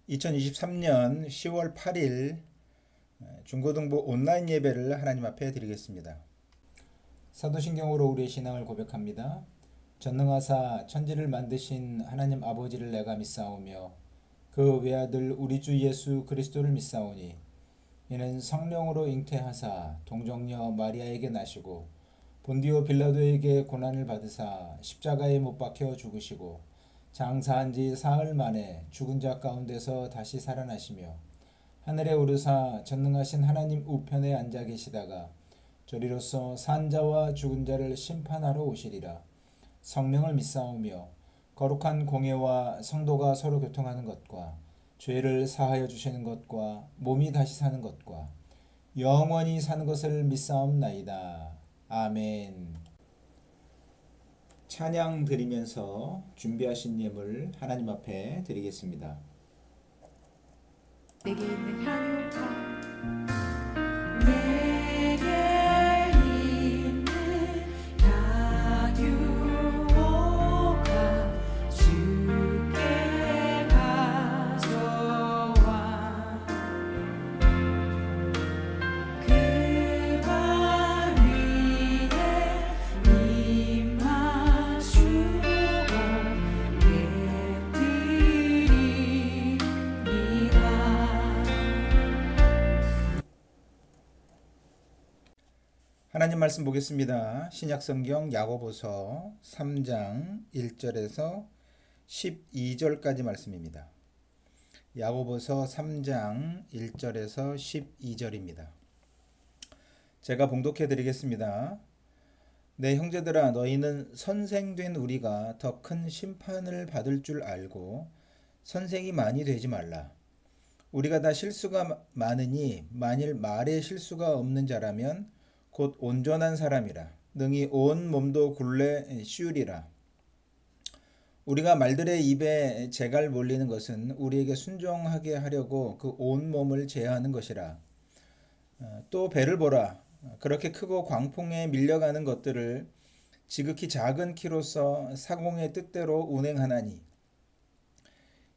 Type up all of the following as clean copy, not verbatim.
2023년 10월 8일 중고등부 온라인 예배를 하나님 앞에 드리겠습니다. 사도신경으로 우리의 신앙을 고백합니다. 전능하사 천지를 만드신 하나님 아버지를 내가 믿사오며 그 외아들 우리 주 예수 그리스도를 믿사오니 이는 성령으로 잉태하사 동정녀 마리아에게 나시고 본디오 빌라도에게 고난을 받으사 십자가에 못 박혀 죽으시고 장사한 지 사흘 만에 죽은 자 가운데서 다시 살아나시며 하늘에 오르사 전능하신 하나님 우편에 앉아 계시다가 저리로서 산 자와 죽은 자를 심판하러 오시리라. 성령을 믿사오며 거룩한 공예와 성도가 서로 교통하는 것과 죄를 사하여 주시는 것과 몸이 다시 사는 것과 영원히 사는 것을 믿사옵나이다. 아멘. 찬양 드리면서 준비하신 예물 하나님 앞에 드리겠습니다. 내게 있는 향유가 내게 있는 향유가 주께 가져와 그 발 위에 입 맞추고 예드리리라. 하나님 말씀 보겠습니다. 신약성경 야고보서 3장 1절에서 12절까지 말씀입니다. 야고보서 3장 1절에서 12절입니다. 제가 봉독해 드리겠습니다. 내 형제들아, 너희는 선생된 우리가 더 큰 심판을 받을 줄 알고 선생이 많이 되지 말라. 우리가 다 실수가 많으니 만일 말에 실수가 없는 자라면 곧 온전한 사람이라 능히 온 몸도 굴레 씌우리라. 우리가 말들의 입에 재갈 몰리는 것은 우리에게 순종하게 하려고 그 온 몸을 제어하는 것이라. 또 배를 보라. 그렇게 크고 광풍에 밀려가는 것들을 지극히 작은 키로서 사공의 뜻대로 운행하나니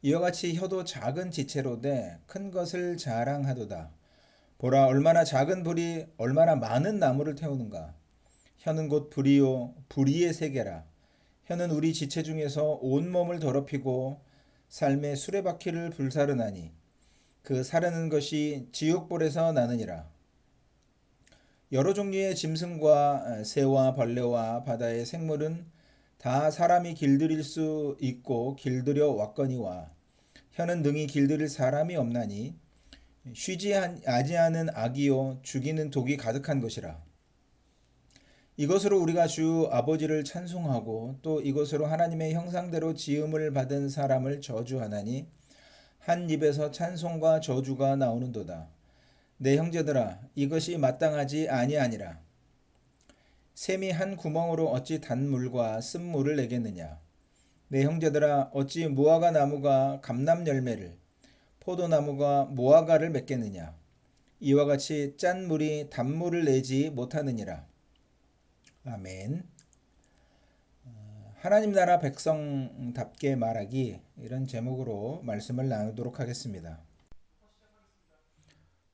이와 같이 혀도 작은 지체로되 큰 것을 자랑하도다. 보라, 얼마나 작은 불이 얼마나 많은 나무를 태우는가. 혀는 곧 불이요 불의의 세계라. 혀는 우리 지체 중에서 온몸을 더럽히고 삶의 수레바퀴를 불사르나니 그 사르는 것이 지옥불에서 나느니라. 여러 종류의 짐승과 새와 벌레와 바다의 생물은 다 사람이 길들일 수 있고 길들여 왔거니와 혀는 능히 길들일 사람이 없나니 쉬지 아니하는 악이요 죽이는 독이 가득한 것이라. 이것으로 우리가 주 아버지를 찬송하고 또 이것으로 하나님의 형상대로 지음을 받은 사람을 저주하나니 한 입에서 찬송과 저주가 나오는도다. 내 형제들아, 이것이 마땅하지 아니하니라. 샘이 한 구멍으로 어찌 단물과 쓴물을 내겠느냐. 내 형제들아, 어찌 무화과 나무가 감람 열매를 포도나무가 무화과를 맺겠느냐. 이와 같이 짠 물이 단물을 내지 못하느니라. 아멘. 하나님 나라 백성답게 말하기, 이런 제목으로 말씀을 나누도록 하겠습니다.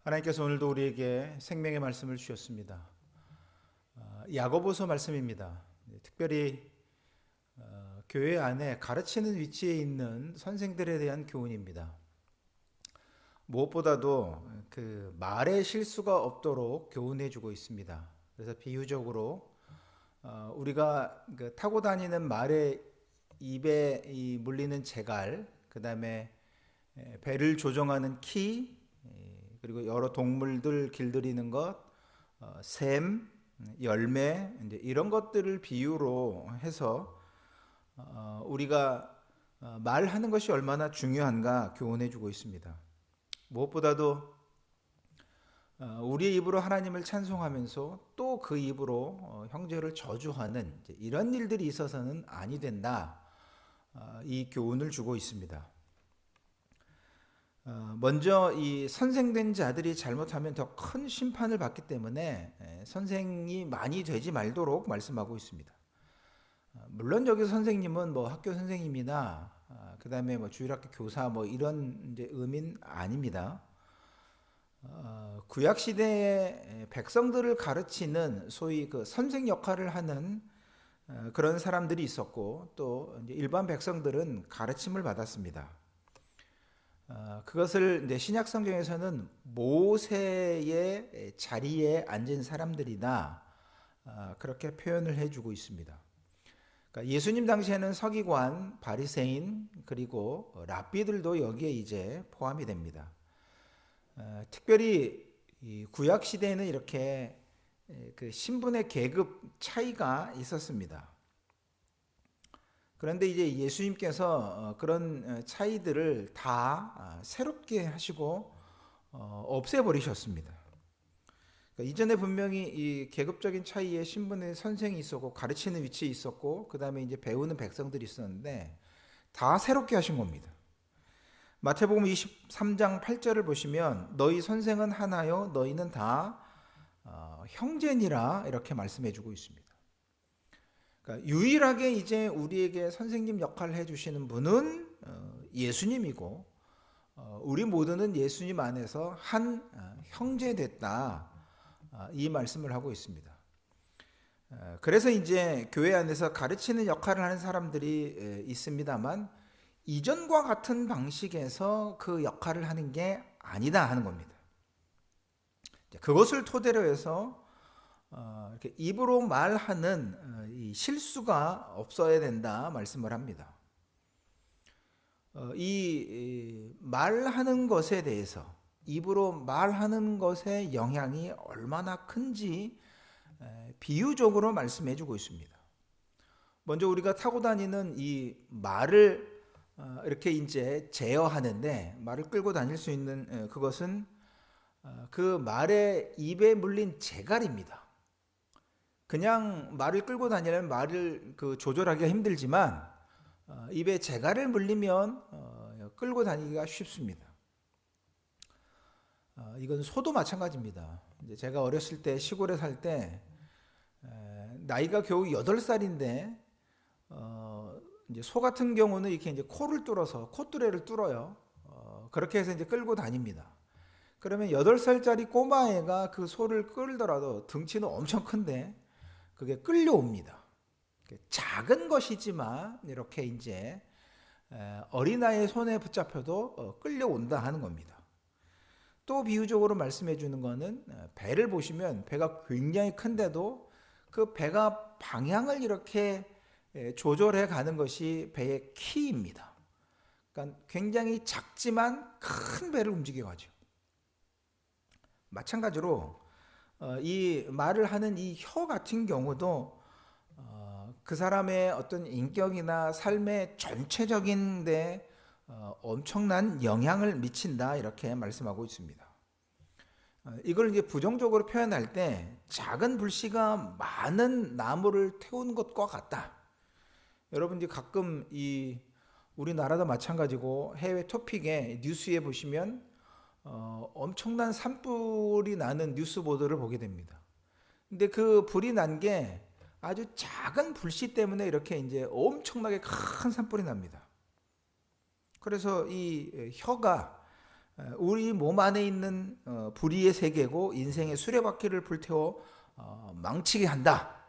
하나님께서 오늘도 우리에게 생명의 말씀을 주셨습니다. 야고보서 말씀입니다. 특별히 교회 안에 가르치는 위치에 있는 선생들에 대한 교훈입니다. 무엇보다도 그 말에 실수가 없도록 교훈해주고 있습니다. 그래서 비유적으로 우리가 타고 다니는 말의 입에 물리는 재갈, 그 다음에 배를 조정하는 키, 그리고 여러 동물들 길들이는 것, 샘, 열매, 이제 이런 것들을 비유로 해서 우리가 말하는 것이 얼마나 중요한가 교훈해주고 있습니다. 무엇보다도 우리의 입으로 하나님을 찬송하면서 또 그 입으로 형제를 저주하는 이런 일들이 있어서는 아니 된다. 이 교훈을 주고 있습니다. 먼저 이 선생된 자들이 잘못하면 더 큰 심판을 받기 때문에 선생이 많이 되지 말도록 말씀하고 있습니다. 물론 여기 선생님은 뭐 학교 선생님이나 그다음에 뭐 주일학교 교사 뭐 이런 이제 의미는 아닙니다. 구약 시대의 백성들을 가르치는 소위 그 선생 역할을 하는 그런 사람들이 있었고, 또 이제 일반 백성들은 가르침을 받았습니다. 그것을 이제 신약 성경에서는 모세의 자리에 앉은 사람들이다, 그렇게 표현을 해주고 있습니다. 그러니까 예수님 당시에는 서기관, 바리새인, 그리고 랍비들도 여기에 이제 포함이 됩니다. 특별히 이 구약 시대에는 이렇게 그 신분의 계급 차이가 있었습니다. 그런데 이제 예수님께서 그런 차이들을 다 새롭게 하시고 없애버리셨습니다. 그러니까 이전에 분명히 이 계급적인 차이에 신분의 선생이 있었고 가르치는 위치에 있었고, 그 다음에 이제 배우는 백성들이 있었는데 다 새롭게 하신 겁니다. 마태복음 23장 8절을 보시면 너희 선생은 하나요 너희는 다 형제니라, 이렇게 말씀해주고 있습니다. 그러니까 유일하게 이제 우리에게 선생님 역할을 해주시는 분은 예수님이고, 우리 모두는 예수님 안에서 한 형제 됐다, 이 말씀을 하고 있습니다. 그래서 이제 교회 안에서 가르치는 역할을 하는 사람들이 있습니다만, 이전과 같은 방식에서 그 역할을 하는 게 아니다 하는 겁니다. 그것을 토대로 해서 이렇게 입으로 말하는 이 실수가 없어야 된다 말씀을 합니다. 이 말하는 것에 대해서, 입으로 말하는 것의 영향이 얼마나 큰지 비유적으로 말씀해 주고 있습니다. 먼저 우리가 타고 다니는 이 말을 이렇게 이제 제어하는데, 말을 끌고 다닐 수 있는 그것은 그 말의 입에 물린 재갈입니다. 그냥 말을 끌고 다니려면 말을 조절하기가 힘들지만 입에 재갈을 물리면 끌고 다니기가 쉽습니다. 이건 소도 마찬가지입니다. 이제 제가 어렸을 때 시골에 살 때 나이가 겨우 8살인데 이제 소 같은 경우는 이렇게 이제 코를 뚫어서 콧뚜레를 뚫어요. 그렇게 해서 이제 끌고 다닙니다. 그러면 8살짜리 꼬마애가 그 소를 끌더라도 등치는 엄청 큰데 그게 끌려옵니다. 작은 것이지만 이렇게 이제 어린아이의 손에 붙잡혀도 끌려온다 하는 겁니다. 또 비유적으로 말씀해 주는 거는 배를 보시면 배가 굉장히 큰데도 그 배가 방향을 이렇게 조절해 가는 것이 배의 키입니다. 그러니까 굉장히 작지만 큰 배를 움직여 가죠. 마찬가지로 이 말을 하는 이 혀 같은 경우도 그 사람의 어떤 인격이나 삶의 전체적인 데 엄청난 영향을 미친다, 이렇게 말씀하고 있습니다. 이걸 이제 부정적으로 표현할 때 작은 불씨가 많은 나무를 태운 것과 같다. 여러분 이제 가끔 이 우리나라도 마찬가지고 해외 토픽에 뉴스에 보시면 엄청난 산불이 나는 뉴스 보도를 보게 됩니다. 근데 그 불이 난 게 아주 작은 불씨 때문에 이렇게 이제 엄청나게 큰 산불이 납니다. 그래서 이 혀가 우리 몸 안에 있는 불의의 세계고 인생의 수레바퀴를 불태워 망치게 한다.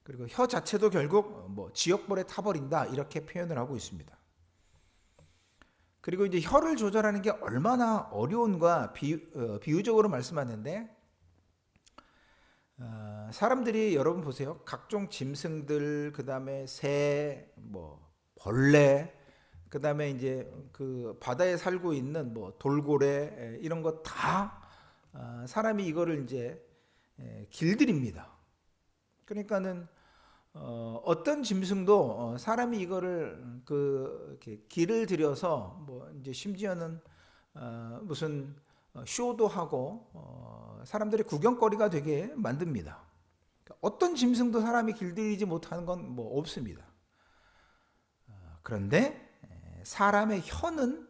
그리고 혀 자체도 결국 뭐 지옥불에 타버린다, 이렇게 표현을 하고 있습니다. 그리고 이제 혀를 조절하는 게 얼마나 어려운가 비유적으로 말씀하는데, 사람들이 여러분 보세요. 각종 짐승들, 그 다음에 새, 뭐 벌레, 그 다음에 이제 그 바다에 살고 있는 뭐 돌고래, 이런 거 다 사람이 이거를 이제 길들입니다. 그러니까는 어떤 짐승도 사람이 이거를 이렇게 길을 들여서 뭐 이제 심지어는 무슨 쇼도 하고 사람들의 구경거리가 되게 만듭니다. 어떤 짐승도 사람이 길들이지 못하는 건 뭐 없습니다. 그런데 사람의 혀는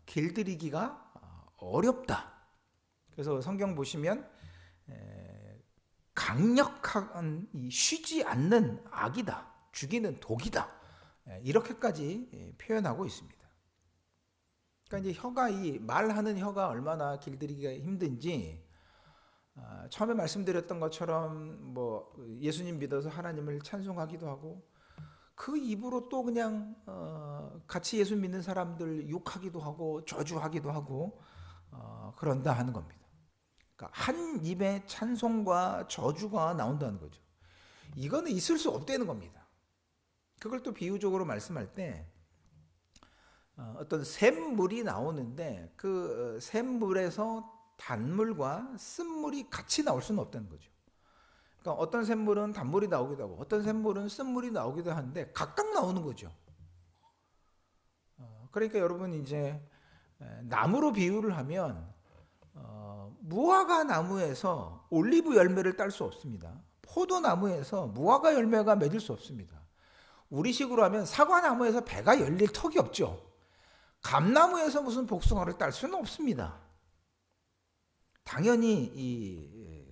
길들이기가 어렵다. 그래서 성경 보시면 강력한 쉬지 않는 악이다, 죽이는 독이다, 이렇게까지 표현하고 있습니다. 그러니까 이제 혀가 이 말하는 혀가 얼마나 길들이기가 힘든지 처음에 말씀드렸던 것처럼 뭐 예수님 믿어서 하나님을 찬송하기도 하고 그 입으로 또 그냥 같이 예수 믿는 사람들 욕하기도 하고 저주하기도 하고 그런다 하는 겁니다. 그러니까 한 입에 찬송과 저주가 나온다는 거죠. 이거는 있을 수 없다는 겁니다. 그걸 또 비유적으로 말씀할 때 어떤 샘물이 나오는데 그 샘물에서 단물과 쓴물이 같이 나올 수는 없다는 거죠. 그러니까 어떤 샘물은 단물이 나오기도 하고 어떤 샘물은 쓴물이 나오기도 하는데 각각 나오는 거죠. 그러니까 여러분 이제 나무로 비유를 하면 무화과 나무에서 올리브 열매를 딸 수 없습니다. 포도나무에서 무화과 열매가 맺을 수 없습니다. 우리식으로 하면 사과나무에서 배가 열릴 턱이 없죠. 감나무에서 무슨 복숭아를 딸 수는 없습니다. 당연히 이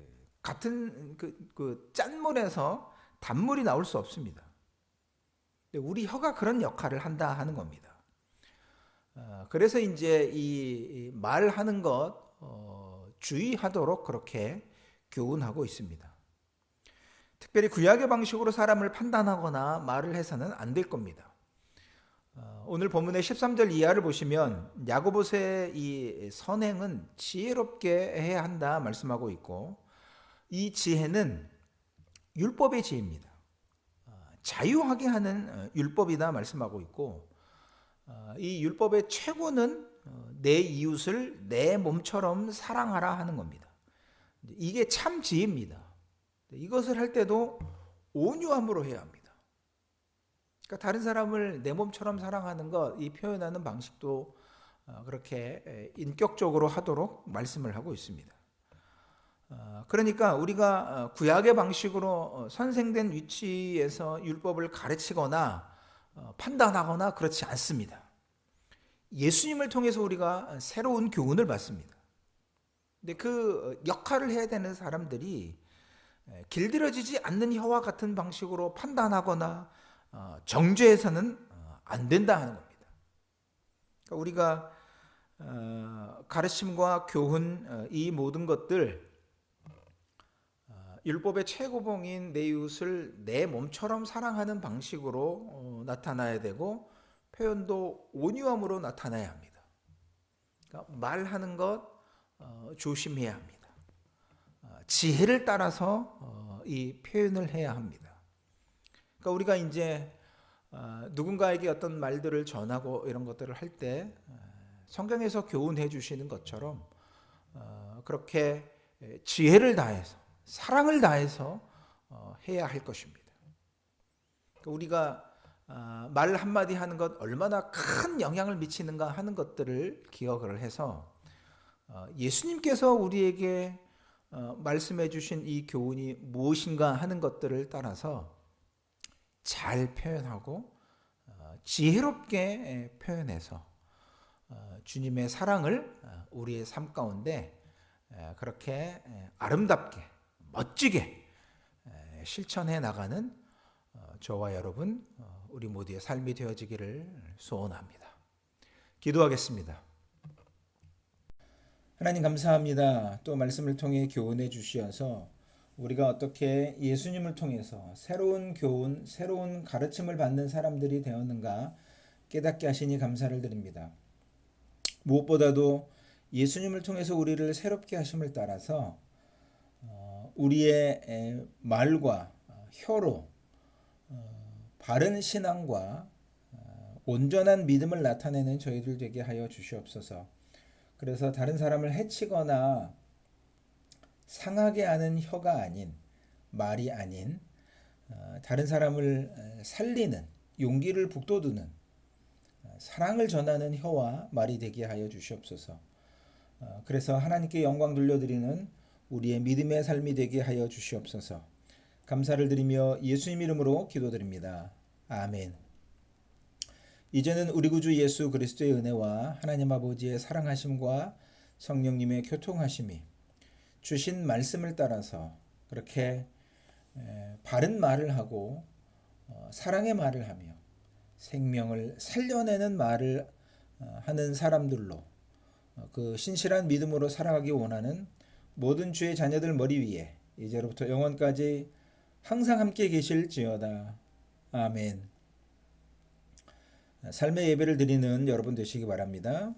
같은 그 짠물에서 단물이 나올 수 없습니다. 우리 혀가 그런 역할을 한다 하는 겁니다. 그래서 이제 이 말하는 것 주의하도록 그렇게 교훈하고 있습니다. 특별히 구약의 방식으로 사람을 판단하거나 말을 해서는 안 될 겁니다. 오늘 본문의 13절 이하를 보시면 야고보서의 이 선행은 지혜롭게 해야 한다 말씀하고 있고 이 지혜는 율법의 지혜입니다. 자유하게 하는 율법이다 말씀하고 있고 이 율법의 최고는 내 이웃을 내 몸처럼 사랑하라 하는 겁니다. 이게 참 지혜입니다. 이것을 할 때도 온유함으로 해야 합니다. 그러니까 다른 사람을 내 몸처럼 사랑하는 것, 이 표현하는 방식도 그렇게 인격적으로 하도록 말씀을 하고 있습니다. 그러니까 우리가 구약의 방식으로 선생된 위치에서 율법을 가르치거나 판단하거나 그렇지 않습니다. 예수님을 통해서 우리가 새로운 교훈을 받습니다. 근데 그 역할을 해야 되는 사람들이 길들여지지 않는 혀와 같은 방식으로 판단하거나 정죄해서는 안 된다 하는 겁니다. 그러니까 우리가 가르침과 교훈 이 모든 것들 율법의 최고봉인 내 이웃을 내 몸처럼 사랑하는 방식으로 나타나야 되고 표현도 온유함으로 나타나야 합니다. 그러니까 말하는 것 조심해야 합니다. 지혜를 따라서 이 표현을 해야 합니다. 그러니까 우리가 이제 누군가에게 어떤 말들을 전하고 이런 것들을 할 때 성경에서 교훈해 주시는 것처럼 그렇게 지혜를 다해서 사랑을 다해서 해야 할 것입니다. 그러니까 우리가 말 한마디 하는 것 얼마나 큰 영향을 미치는가 하는 것들을 기억을 해서 예수님께서 우리에게 말씀해 주신 이 교훈이 무엇인가 하는 것들을 따라서 잘 표현하고 지혜롭게 표현해서 주님의 사랑을 우리의 삶 가운데 그렇게 아름답게 멋지게 실천해 나가는 저와 여러분 우리 모두의 삶이 되어지기를 소원합니다. 기도하겠습니다. 하나님 감사합니다. 또 말씀을 통해 교훈해 주시어서 우리가 어떻게 예수님을 통해서 새로운 교훈, 새로운 가르침을 받는 사람들이 되었는가 깨닫게 하시니 감사를 드립니다. 무엇보다도 예수님을 통해서 우리를 새롭게 하심을 따라서 우리의 말과 혀로 바른 신앙과 온전한 믿음을 나타내는 저희들 되게 하여 주시옵소서. 그래서 다른 사람을 해치거나 상하게 하는 혀가 아닌 말이 아닌 다른 사람을 살리는 용기를 북돋우는 사랑을 전하는 혀와 말이 되게 하여 주시옵소서. 그래서 하나님께 영광 돌려드리는 우리의 믿음의 삶이 되게 하여 주시옵소서. 감사를 드리며 예수님 이름으로 기도드립니다. 아멘. 이제는 우리 구주 예수 그리스도의 은혜와 하나님 아버지의 사랑하심과 성령님의 교통하심이 주신 말씀을 따라서 그렇게 바른 말을 하고 사랑의 말을 하며 생명을 살려내는 말을 하는 사람들로 그 신실한 믿음으로 살아가기 원하는 모든 주의 자녀들 머리 위에 이제로부터 영원까지 항상 함께 계실지어다. 아멘. 삶의 예배를 드리는 여러분 되시기 바랍니다.